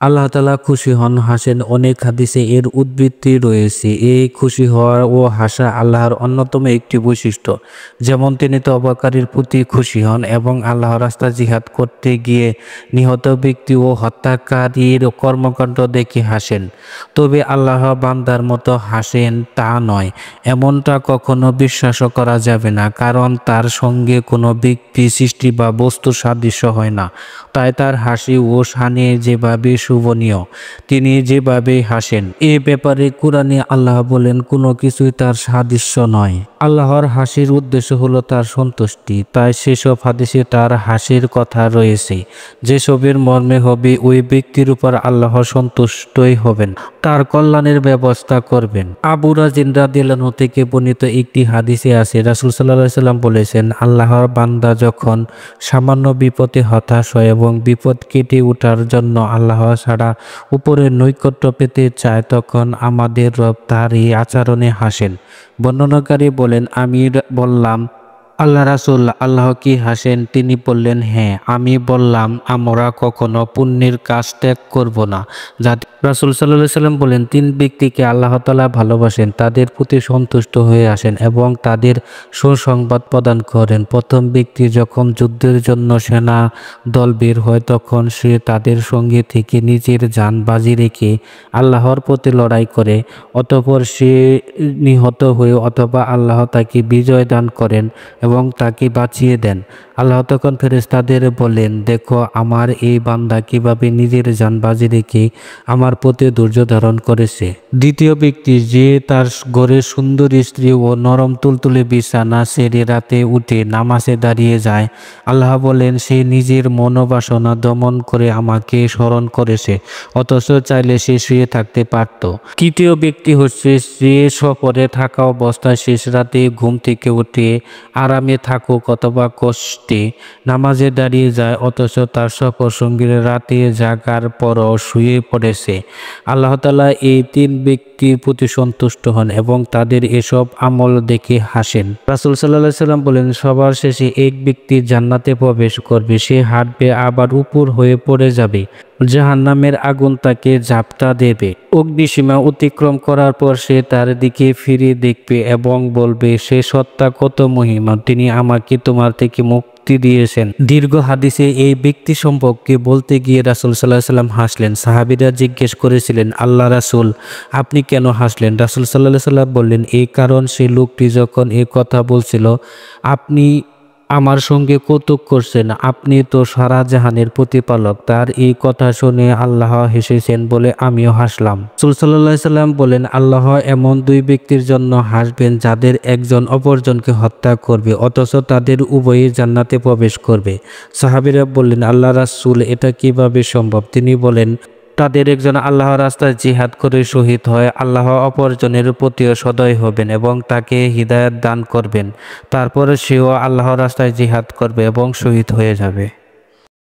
আল্লাহ তাআলা খুশি হন, হাসেন। অনেক হাদিসে এর উদ্ধৃতি রয়েছে। এই খুশি হওয়া ও হাসা আল্লাহর অন্যতম একটি বৈশিষ্ট্য। যেমন তিনি তওবাকারীর প্রতি খুশি হন এবং আল্লাহর রাস্তায় জিহাদ করতে গিয়ে নিহত ব্যক্তি ও হত্যাকারীর কর্মকাণ্ড দেখে হাসেন। তবে আল্লাহ বান্দার মতো হাসেন তা নয়, এমনটা কখনো বিশ্বাসও করা যাবে না, কারণ তার সঙ্গে কোনো ব্যক্তি, সৃষ্টি বা বস্তুর সাদৃশ্য হয় না। তাই তার হাসি ও শানে যেভাবে শোভনীয়, তিনি যেভাবে হাসেন, এ ব্যাপারে কুরআনে আল্লাহ বলেন কোনো কিছুই তার সাদৃশ্য নয়। আল্লাহর হাসির উদ্দেশ্য হলো তার সন্তুষ্টি, তাই সেসব হাদিসে তার হাসির কথা রয়েছে যেসবের মর্মে হবে ওই ব্যক্তির উপর আল্লাহ সন্তুষ্টই হবেন, তার কল্যাণের ব্যবস্থা করবেন। আবু রাজিন রাদিয়াল্লাহু থেকে বর্ণিত একটি হাদিসে আছে, রাসূল সাল্লাল্লাহু আলাইহি সাল্লাম বলেছেন, আল্লাহর বান্দা যখন সামান্য বিপদে হতাশ হয় এবং বিপদ কেটে ওঠার জন্য আল্লাহ ছাড়া উপরের নৈকট্য পেতে চায়, তখন আমাদের রব তার এই আচরণে হাসেন। বর্ণনাকারী বলেন, আমি বললাম, আল্লাহ রাসূল, আল্লাহ কি হাসেন? তিনি বললেন, হ্যাঁ। আমি বললাম, আমরা কখনো পুণ্যের কাজ ত্যাগ করব না। রাসূল সাল্লাল্লাহু আলাইহি সাল্লাম বলেন, তিন ব্যক্তিকে আল্লাহ তাআলা ভালোবাসেন, তাদের প্রতি সন্তুষ্ট হয়ে আসেন এবং তাদের সুসংবাদ প্রদান করেন। প্রথম ব্যক্তি যখন যুদ্ধের জন্য সেনা দল বের হয়, তখন সে তাদের সঙ্গে থেকে নিজের জান বাজি রেখে আল্লাহর পথে লড়াই করে। অতঃপর সে নিহত হয়ে অথবা আল্লাহ তাকে বিজয় দান করেন এবং তাকে বাঁচিয়ে দেন। আল্লাহ তখন ফেরেশতাদের বলেন, দেখো আমার এই বান্দা কিভাবে নিজের জান বাজি রেখে আমার প্রতি ধৈর্য ধারণ করেছে। দ্বিতীয় ব্যক্তি যে তার ঘরের সুন্দর স্ত্রী ও নরম তুলতুলে বিছানা ছেড়ে রাতে উঠে নামাজে দাঁড়িয়ে যায়, আল্লাহ বলেন, সে নিজের মনোবাসনা দমন করে আমাকে স্মরণ করেছে, অথচ চাইলে সে শুয়ে থাকতে পারত। তৃতীয় ব্যক্তি হচ্ছে যে সফরে থাকা অবস্থায় শেষ রাতে ঘুম থেকে উঠে আরামে থাকুক অথবা কষ্টে নামাজে দাঁড়িয়ে যায়, অথচ তার সফর সঙ্গীর রাতে জাগার পরও শুয়ে পড়েছে। আল্লাহ তাআলা এই তিন ব্যক্তির প্রতি সন্তুষ্ট হন এবং তাদের এসব আমল দেখে হাসেন। রাসূল সাল্লাল্লাহু আলাইহি সাল্লাম বলেন, সবার শেষে এক ব্যক্তি জান্নাতে প্রবেশ করবে, সে হাঁটবে আবার উপর হয়ে পড়ে যাবে, জাহান্নামের আগুন তাকে ঝাপটা দেবে। অগ্নিসীমা অতিক্রম করার পর সে তার দিকে ফিরে দেখবে এবং বলবে, সে সত্তা কত মহিমা, তিনি আমাকে তোমার থেকে মুক্তি দিয়েছেন। দীর্ঘ হাদিসে এই ব্যক্তি সম্পর্কে বলতে গিয়ে রাসূল সাল্লাল্লাহু আলাইহি সাল্লাম হাসলেন। সাহাবীরা জিজ্ঞেস করেছিলেন, আল্লাহ রাসূল, আপনি কেন হাসলেন? রাসূল সাল্লাল্লাহু আলাইহি সাল্লাম বললেন, এই কারণ, সেই লোকটি যখন এই কথা বলছিল, আপনি আমার সঙ্গে কৌতুক করছেন, আপনি তো সারা জাহানের প্রতিপালক। তার এই কথা শুনে আল্লাহ হেসেছেন বলে আমিও হাসলাম। রাসূল সাল্লাল্লাহু আলাইহি সাল্লাম বলেন, আল্লাহ এমন দুই ব্যক্তির জন্য হাসবেন যাদের একজন অপরজনকে হত্যা করবে, অথচ তাদের উভয়ই জান্নাতে প্রবেশ করবে। সাহাবীরা বললেন, আল্লাহ রাসূল, এটা কিভাবে সম্ভব? তিনি বলেন, তাদের একজন আল্লাহর রাস্তায় জিহাদ করে শহীদ হয়, আল্লাহ অপরজনের প্রতিও সদয় হবেন এবং তাকে হিদায়াত দান করবেন। তারপরে সেও আল্লাহর রাস্তায় জিহাদ করবে এবং শহীদ হয়ে যাবে।